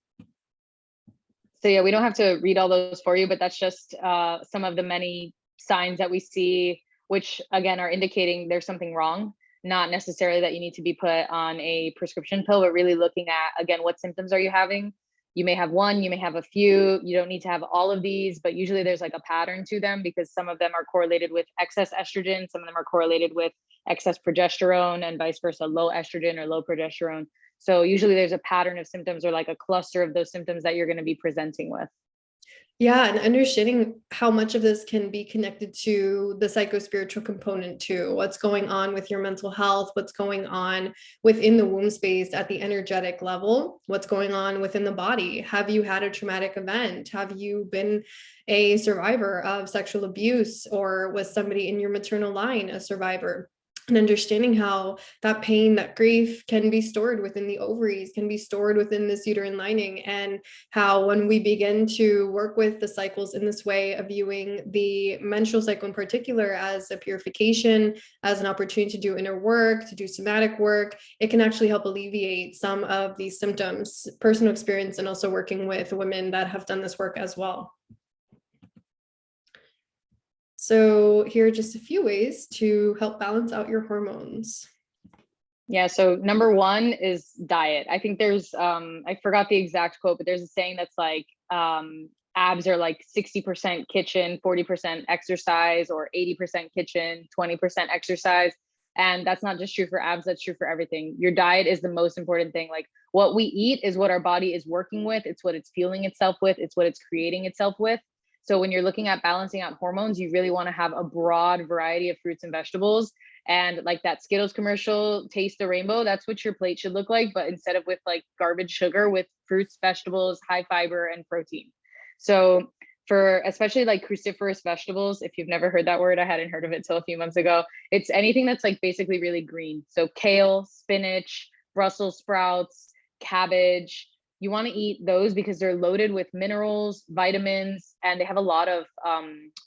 So yeah, we don't have to read all those for you, but that's just some of the many signs that we see, which again are indicating there's something wrong. Not necessarily that you need to be put on a prescription pill, but really looking at, again, what symptoms are you having? You may have one, you may have a few, you don't need to have all of these, but usually there's like a pattern to them, because some of them are correlated with excess estrogen, some of them are correlated with excess progesterone, and vice versa, low estrogen or low progesterone. So usually there's a pattern of symptoms or like a cluster of those symptoms that you're going to be presenting with. Yeah, and understanding how much of this can be connected to the psychospiritual component too. What's going on with your mental health, what's going on within the womb space at the energetic level, what's going on within the body. Have you had a traumatic event? Have you been a survivor of sexual abuse, or was somebody in your maternal line a survivor? And understanding how that pain, that grief can be stored within the ovaries, can be stored within this uterine lining, and how when we begin to work with the cycles in this way of viewing the menstrual cycle in particular as a purification, as an opportunity to do inner work, to do somatic work, it can actually help alleviate some of these symptoms, personal experience, and also working with women that have done this work as well. So here are just a few ways to help balance out your hormones. Yeah, so number one is diet. I think there's, I forgot the exact quote, but there's a saying that's like, abs are like 60% kitchen, 40% exercise, or 80% kitchen, 20% exercise. And that's not just true for abs, that's true for everything. Your diet is the most important thing. Like what we eat is what our body is working with, it's what it's fueling itself with, it's what it's creating itself with. So when you're looking at balancing out hormones, you really want to have a broad variety of fruits and vegetables. And like that Skittles commercial, Taste the Rainbow, that's what your plate should look like. But instead of with like garbage sugar, with fruits, vegetables, high fiber, and protein. So for especially like cruciferous vegetables, if you've never heard that word, I hadn't heard of it till a few months ago. It's anything that's like basically really green. So kale, spinach, Brussels sprouts, cabbage. You want to eat those because they're loaded with minerals, vitamins, and they have a lot of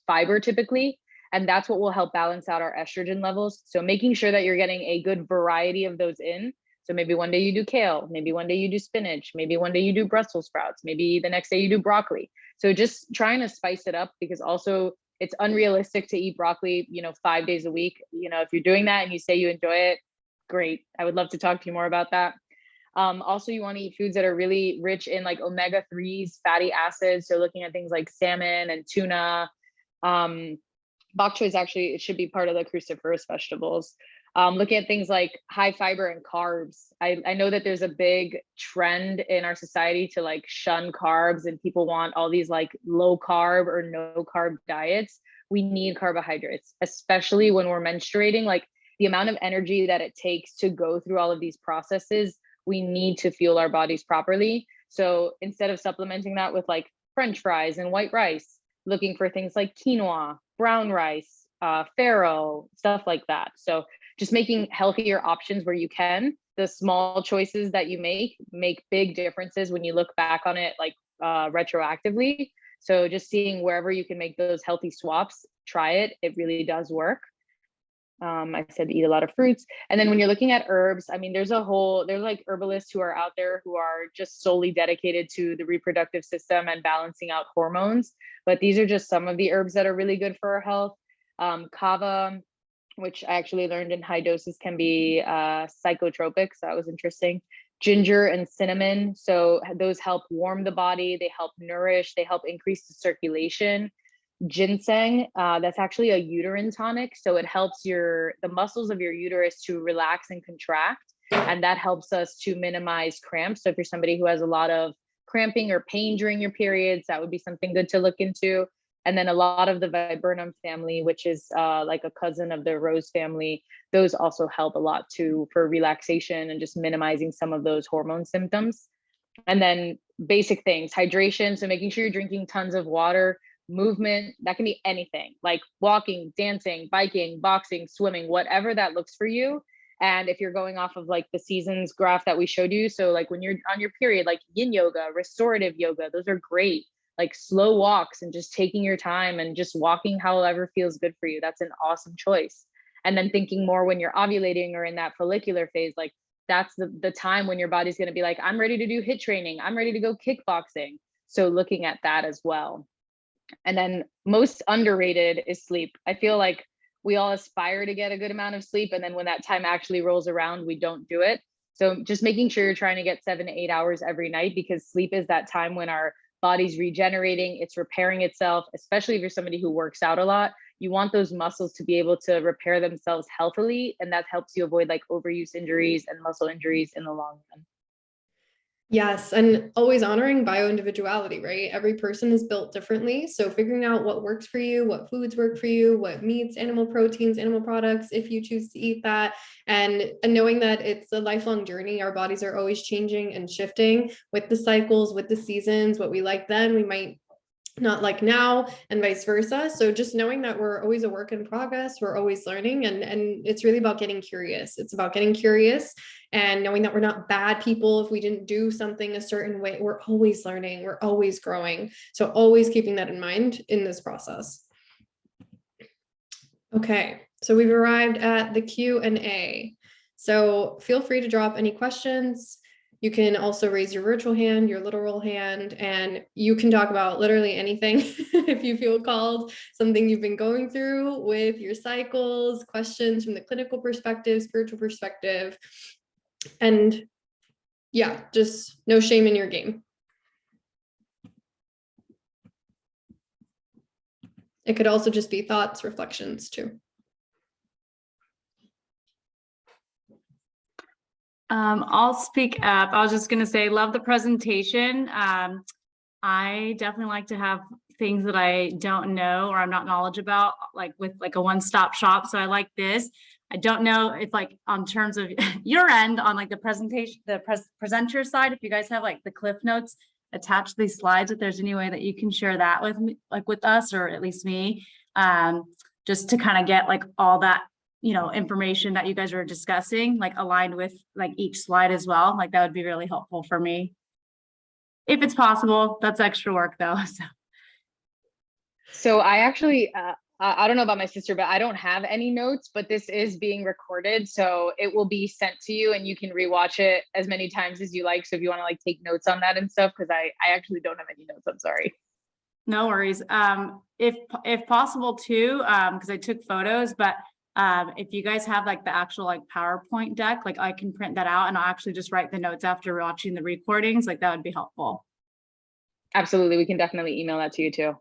fiber typically. And that's what will help balance out our estrogen levels. So making sure that you're getting a good variety of those in. So maybe one day you do kale, maybe one day you do spinach, maybe one day you do Brussels sprouts, maybe the next day you do broccoli. So just trying to spice it up, because also it's unrealistic to eat broccoli, 5 days a week. If you're doing that and you say you enjoy it, great. I would love to talk to you more about that. Also, you want to eat foods that are really rich in like omega-3s, fatty acids. So looking at things like salmon and tuna. Bok choy is actually, it should be part of the cruciferous vegetables. Looking at things like high fiber and carbs. I know that there's a big trend in our society to like shun carbs, and people want all these like low carb or no carb diets. We need carbohydrates, especially when we're menstruating. Like the amount of energy that it takes to go through all of these processes, we need to fuel our bodies properly. So instead of supplementing that with like French fries and white rice, looking for things like quinoa, brown rice, farro, stuff like that. So just making healthier options where you can. The small choices that you make big differences when you look back on it like retroactively. So just seeing wherever you can make those healthy swaps, try it. It really does work. I said eat a lot of fruits. And then when you're looking at herbs, I mean, there's like herbalists who are out there who are just solely dedicated to the reproductive system and balancing out hormones. But these are just some of the herbs that are really good for our health. Kava, which I actually learned in high doses can be psychotropic. So that was interesting. Ginger and cinnamon. So those help warm the body. They help nourish. They help increase the circulation. Ginseng, that's actually a uterine tonic. So it helps the muscles of your uterus to relax and contract. And that helps us to minimize cramps. So if you're somebody who has a lot of cramping or pain during your periods, that would be something good to look into. And then a lot of the viburnum family, which is like a cousin of the rose family, those also help a lot too for relaxation and just minimizing some of those hormone symptoms. And then basic things, hydration. So making sure you're drinking tons of water. Movement, that can be anything, like walking, dancing, biking, boxing, swimming, whatever that looks for you. And if you're going off of like the seasons graph that we showed you, so like when you're on your period, like yin yoga, restorative yoga, those are great. Like slow walks and just taking your time and just walking however feels good for you. That's an awesome choice. And then thinking more when you're ovulating or in that follicular phase, like that's the time when your body's going to be like, I'm ready to do HIIT training, I'm ready to go kickboxing. So looking at that as well. And then most underrated is sleep. I feel like we all aspire to get a good amount of sleep. And then when that time actually rolls around, we don't do it. So just making sure you're trying to get 7 to 8 hours every night, because sleep is that time when our body's regenerating, it's repairing itself, especially if you're somebody who works out a lot. You want those muscles to be able to repair themselves healthily. And that helps you avoid like overuse injuries and muscle injuries in the long run. Yes, and always honoring bio-individuality, right? Every person is built differently. So figuring out what works for you, what foods work for you, what meats, animal proteins, animal products, if you choose to eat that, and knowing that it's a lifelong journey. Our bodies are always changing and shifting with the cycles, with the seasons. What we like then, we might not like now, and vice versa. So just knowing that we're always a work in progress, we're always learning, and it's really about getting curious. It's about getting curious and knowing that we're not bad people if we didn't do something a certain way. We're always learning, we're always growing. So always keeping that in mind in this process. Okay, so we've arrived at the Q&A. So feel free to drop any questions. You can also raise your virtual hand, your literal hand, and you can talk about literally anything if you feel called, something you've been going through with your cycles, questions from the clinical perspective, spiritual perspective. And yeah, just no shame in your game. It could also just be thoughts, reflections too. I'll speak up. I was just gonna say, love the presentation. I definitely like to have things that I don't know or I'm not knowledgeable about, like with like a one-stop shop. So I like this. I don't know if like on terms of your end on like the presentation, the presenter side, if you guys have like the cliff notes attached to these slides, if there's any way that you can share that with me, like with us, or at least me, just to kind of get like all that, you know, information that you guys were discussing, like aligned with like each slide as well. Like that would be really helpful for me. If it's possible, that's extra work though. So I actually, I don't know about my sister, but I don't have any notes, but this is being recorded. So it will be sent to you and you can rewatch it as many times as you like. So if you want to like take notes on that and stuff, because I actually don't have any notes, I'm sorry. No worries. If possible too, because I took photos, but if you guys have like the actual like PowerPoint deck, like I can print that out and I'll actually just write the notes after watching the recordings, like that would be helpful. Absolutely. We can definitely email that to you too.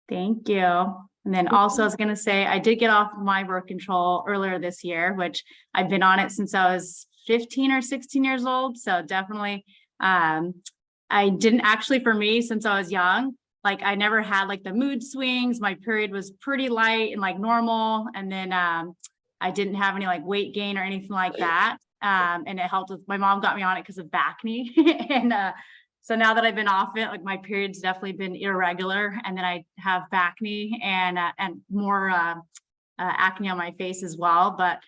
Thank you. And then also I was going to say, I did get off my birth control earlier this year, which I've been on it since I was 15 or 16 years old. So definitely, I didn't actually, for me, since I was young, like I never had like the mood swings. My period was pretty light and like normal. And then I didn't have any like weight gain or anything like that. And it helped with, my mom got me on it because of back knee. And so now that I've been off it, like my period's definitely been irregular. And then I have back knee and more acne on my face as well. But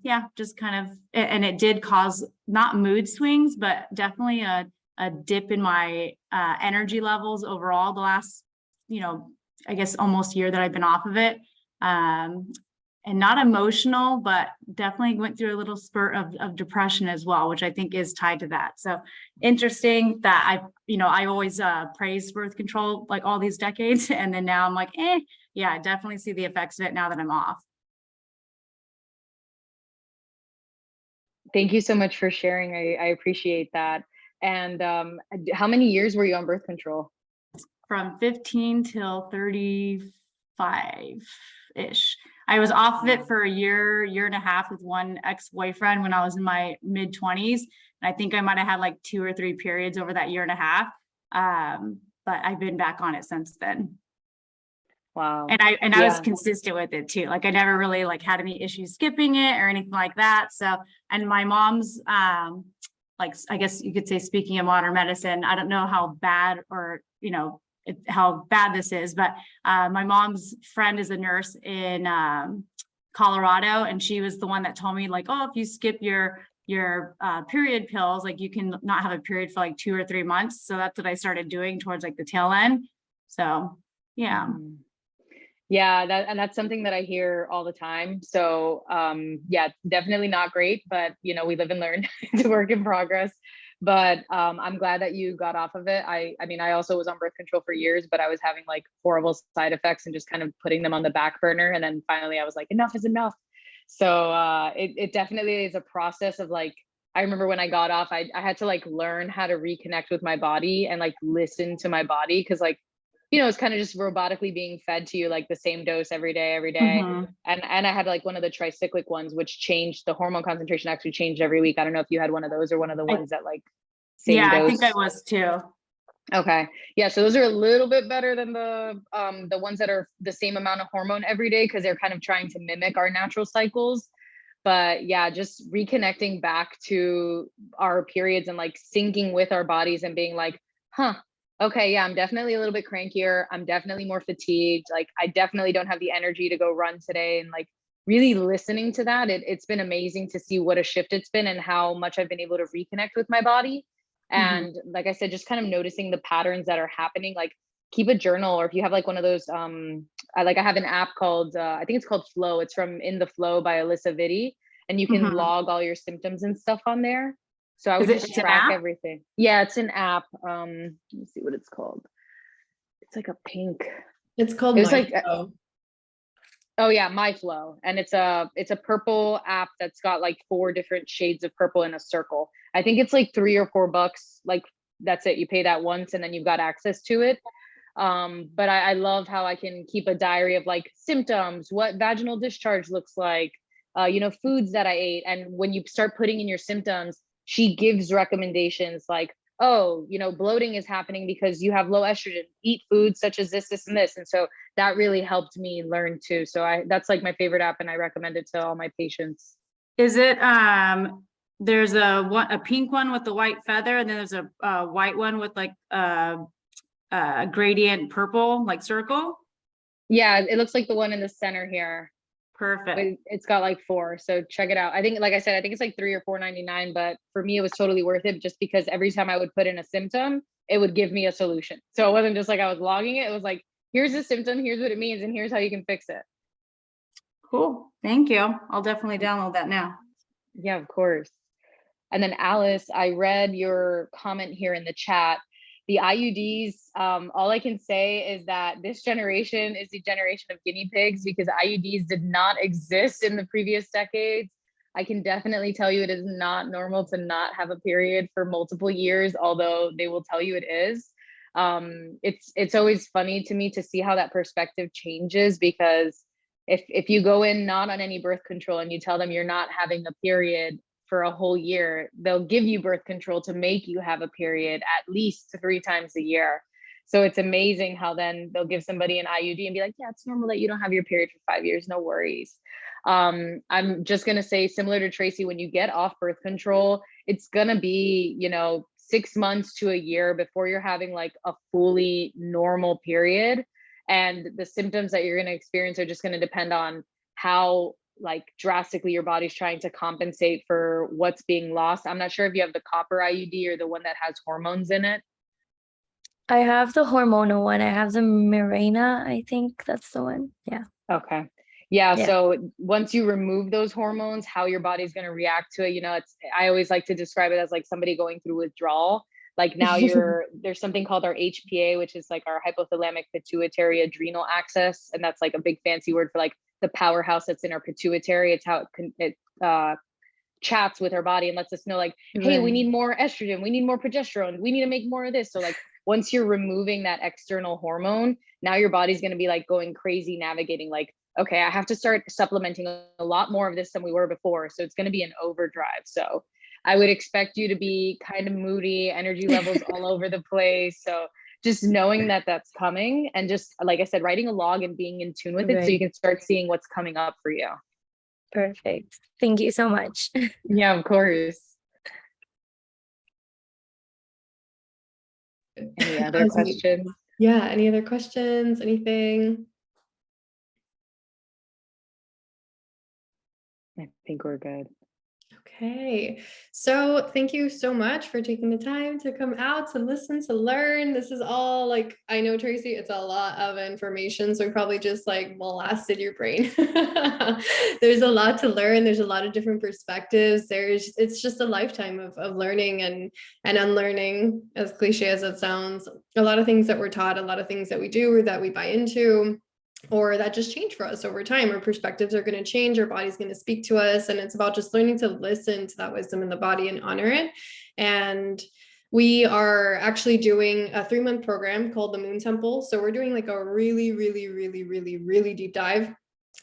yeah, just kind of, and it did cause not mood swings, but definitely a dip in my energy levels overall the last, you know, I guess almost year that I've been off of it. And not emotional, but definitely went through a little spurt of depression as well, which I think is tied to that. So interesting that I always praised birth control like all these decades. And then now I'm like, yeah, I definitely see the effects of it now that I'm off. Thank you so much for sharing. I appreciate that. And how many years were you on birth control? From 15 till 35-ish. I was off of it for a year and a half with one ex-boyfriend when I was in my mid-20s. And I think I might have had like 2 or 3 periods over that year and a half. But I've been back on it since then. Wow. And I was consistent with it too. Like I never really like had any issues skipping it or anything like that. So, and my mom's, like, I guess you could say, speaking of modern medicine, I don't know how bad or, you know, how bad this is, but my mom's friend is a nurse in Colorado, and she was the one that told me like, oh, if you skip your period pills, like you can not have a period for like 2 or 3 months. So that's what I started doing towards like the tail end. So yeah. Yeah, that's something that I hear all the time. So yeah, definitely not great, but you know, we live and learn. It's a work in progress. But I'm glad that you got off of it. I mean, I also was on birth control for years, but I was having like horrible side effects and just kind of putting them on the back burner. And then finally I was like, enough is enough. So it definitely is a process of like, I remember when I got off, I had to like learn how to reconnect with my body and like listen to my body. Cause like, you know, it's kind of just robotically being fed to you like the same dose every day. Mm-hmm. And I had like one of the tricyclic ones, which changed, the hormone concentration actually changed every week. I don't know if you had one of those or one of the ones that like same dose. I think I was too. Okay. Yeah. So those are a little bit better than the ones that are the same amount of hormone every day, because they're kind of trying to mimic our natural cycles. But yeah, just reconnecting back to our periods and like syncing with our bodies and being like, huh, okay, yeah, I'm definitely a little bit crankier. I'm definitely more fatigued. Like I definitely don't have the energy to go run today. And like really listening to that, it's been amazing to see what a shift it's been and how much I've been able to reconnect with my body. And like I said, just kind of noticing the patterns that are happening. Like keep a journal, or if you have like one of those, I have an app called, I think it's called Flow. It's from In the Flow by Alyssa Vitti, and you can log all your symptoms and stuff on there. So I would just track everything. Yeah, it's an app. Let me see what it's called. It's like a pink. It's called MyFlow. Oh yeah, MyFlow. And it's a purple app that's got like 4 different shades of purple in a circle. I think it's like $3 or $4. Like that's it. You pay that once and then you've got access to it. But I love how I can keep a diary of like symptoms, what vaginal discharge looks like, foods that I ate. And when you start putting in your symptoms, she gives recommendations like, oh, bloating is happening because you have low estrogen, eat foods such as this, and this. And so that really helped me learn too. So that's like my favorite app, and I recommend it to all my patients. Is it, there's a pink one with the white feather, and then there's a white one with like a gradient purple, like circle? Yeah, it looks like the one in the center here. Perfect. It's got like 4, so check it out. I think, like I said, I think it's like $3 or $4.99, but for me, it was totally worth it just because every time I would put in a symptom, it would give me a solution. So it wasn't just like I was logging it. It was like, here's the symptom, here's what it means, and here's how you can fix it. Cool. Thank you. I'll definitely download that now. Yeah, of course. And then Alice, I read your comment here in the chat. The IUDs, all I can say is that this generation is the generation of guinea pigs because IUDs did not exist in the previous decades. I can definitely tell you it is not normal to not have a period for multiple years, although they will tell you it is. It's always funny to me to see how that perspective changes, because if you go in not on any birth control and you tell them you're not having a period for a whole year, they'll give you birth control to make you have a period at least 3 times a year. So it's amazing how then they'll give somebody an IUD and be like, yeah, it's normal that you don't have your period for 5 years, no worries. I'm just gonna say, similar to Tracy, when you get off birth control, it's gonna be 6 months to a year before you're having like a fully normal period. And the symptoms that you're going to experience are just going to depend on how like drastically your body's trying to compensate for what's being lost. I'm not sure if you have the copper IUD or the one that has hormones in it. I have the hormonal one. I have the Mirena. I think that's the one. Yeah. Okay. Yeah. So once you remove those hormones, how your body's going to react to it, I always like to describe it as like somebody going through withdrawal. Like now there's something called our HPA, which is like our hypothalamic pituitary adrenal axis. And that's like a big fancy word for like the powerhouse that's in our pituitary. It's how it chats with our body and lets us know like, hey, we need more estrogen, we need more progesterone, we need to make more of this. So like once you're removing that external hormone, now your body's going to be like going crazy navigating like, okay, I have to start supplementing a lot more of this than we were before. So it's going to be an overdrive. So I would expect you to be kind of moody, energy levels all over the place. So just knowing that that's coming, and just, like I said, writing a log and being in tune with it so you can start seeing what's coming up for you. Perfect. Thank you so much. Yeah, of course. Any other questions? Yeah, any other questions? Anything? I think we're good. Okay, so thank you so much for taking the time to come out to listen, to learn. This is all like, I know, Tracy, it's a lot of information, so we probably just like blasted your brain. There's a lot to learn. There's a lot of different perspectives. It's just a lifetime of learning and unlearning, as cliche as it sounds. A lot of things that we're taught, a lot of things that we do or that we buy into, or that just change for us over time. Our perspectives are going to change, our body's going to speak to us, and it's about just learning to listen to that wisdom in the body and honor it. And we are actually doing a 3-month program called the Moon Temple. So we're doing like a really, really, really, really, really deep dive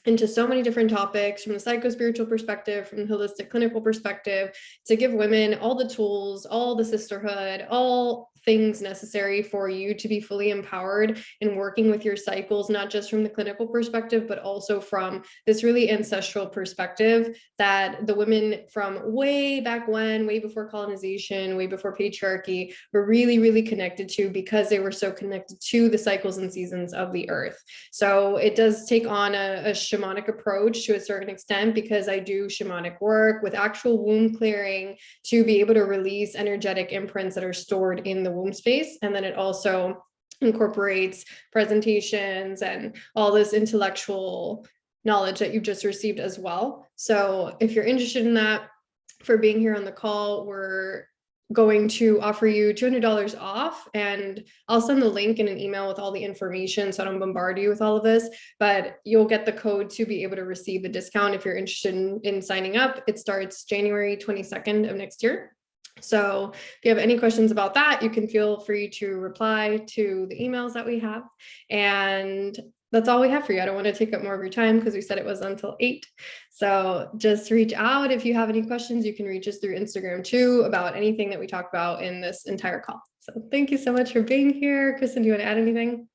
into so many different topics from the psycho-spiritual perspective, from the holistic clinical perspective, to give women all the tools, all the sisterhood, all things necessary for you to be fully empowered in working with your cycles, not just from the clinical perspective, but also from this really ancestral perspective that the women from way back when, way before colonization, way before patriarchy, were really, really connected to, because they were so connected to the cycles and seasons of the earth. So it does take on a shamanic approach to a certain extent, because I do shamanic work with actual womb clearing to be able to release energetic imprints that are stored in the womb space. And then it also incorporates presentations and all this intellectual knowledge that you've just received as well. So if you're interested in that, for being here on the call, we're going to offer you $200 off, and I'll send the link in an email with all the information so I don't bombard you with all of this, but you'll get the code to be able to receive the discount if you're interested in signing up. It starts January 22nd of next year. So if you have any questions about that, you can feel free to reply to the emails that we have. And that's all we have for you. I don't want to take up more of your time because we said it was until 8. So just reach out if you have any questions. You can reach us through Instagram too about anything that we talked about in this entire call. So thank you so much for being here. Kristen, do you want to add anything?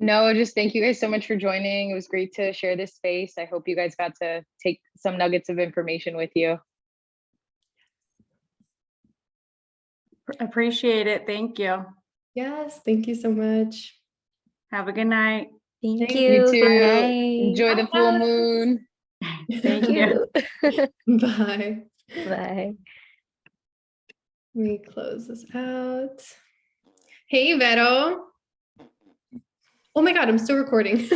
No, just thank you guys so much for joining. It was great to share this space. I hope you guys got to take some nuggets of information with you. Appreciate it. Thank you. Yes, thank you so much. Have a good night. Thank Thank You you. too. Good night. Enjoy the full moon. Thank you. Bye. Bye. Let me close this out. Hey, Vero. Oh my God, I'm still recording.